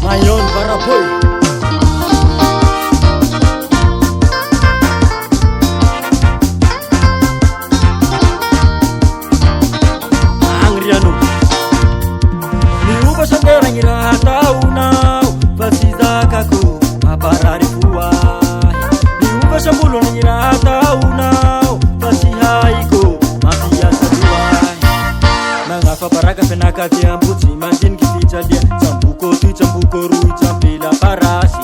Mayon Barapoy Angriano Miuba sandera ngirahatauna Fasizakako Maparari fuai Miuba sambulo ngirahatauna Fasihaiko Mafiasa duai Mangafa baraka penaka kiambuti Mandin kifichalia Chambuko tu chambuko rui champela parasi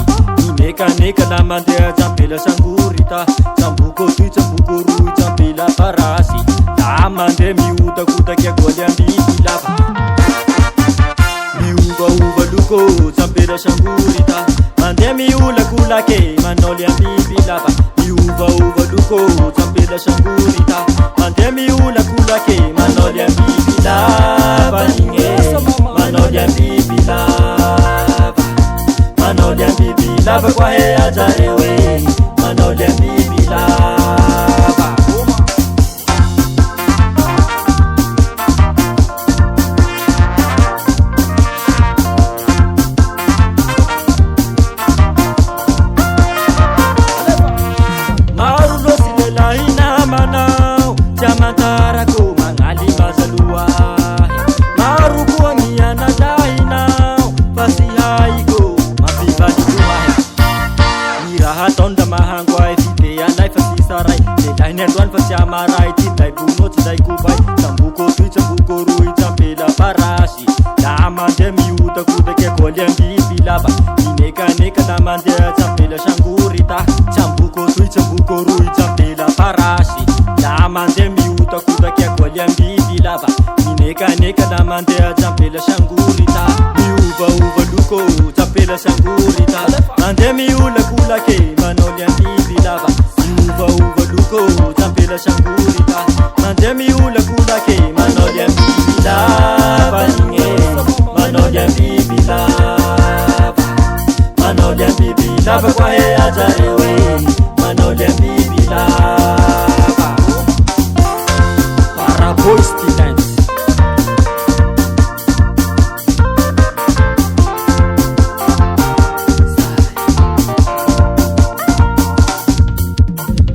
Ineka neka la mandea champela sangurita Chambuko tu chambuko rui champela parasi La mande miuta kuta kia golia mbiti lava Miuva uva luko champela sangurita Mande miula kulake manolia mbiti lava Miuva uva luko champela sangurita Mande miula kulake manolia mbiti lava Manolia mbiti lava Manolia mbiti lava kwa hea jarewe Manolia mbiti lava Marulo silela ina manao Jamantara ko mangali mazalua Maru kuangia na lainao Fasihaiko mapibani kuwahe Iraha tonda mahangwa efite ya lai fasisarai Lelai nenduan fasiamarai Tidai buno tidai kubai Chambuko tui chambuko rui champela parasi Lamande miuta kuda ke kolya mbibi laba Ineka neka lamande champela shangurita Chambuko tui chambuko rui champela parasi Lamande miuta kuda ke kolya mbibi laba Ineka neka lamande champela shangurita Miuva uva luko champela shangurita Mande miula kula ke manolya mbibi laba Miuva uva luko champela shangurita Mande miula kula ke manolya mbibi laba Manolia mbibi lava Manolia mbibi lava kwa hea jarewe Manolia mbibi lava Paraboy students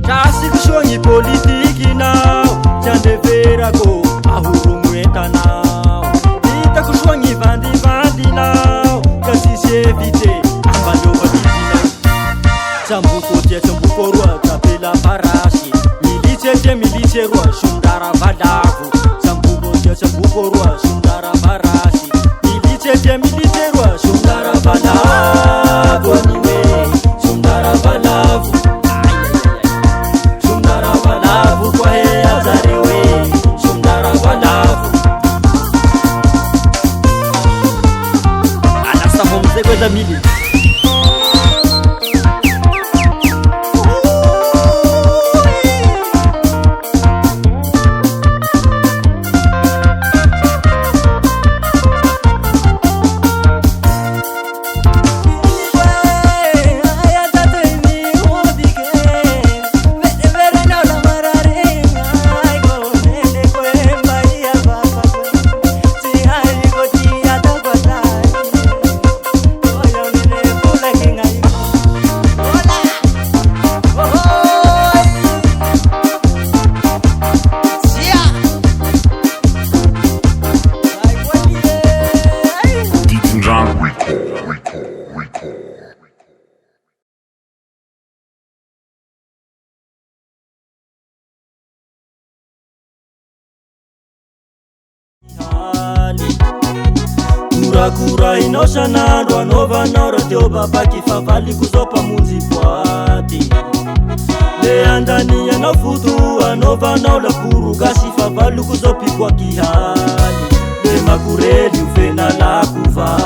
Kasi kushongi politiki nao Jande vera ko ahuru mweta nao Ita kushongi vandi nao Kasi shevite ambalo vaditi nao Chambuko tia chambuko rua tapela parashi Miliche rua shundara valavu Chambuko tia chambuko rua shundara parashi Miliche rua shundara valavu Anime shundara valavu Shundara valavu kwa hea zarewe Shundara valavu Anasa homze kweza mili Kura inoshanandwa nova naura teo babaki favali kuzopa munzi pwati Le andani anafutu anova naula puru gasi favali kuzopi kwa kihali Le makureli ufena la kuva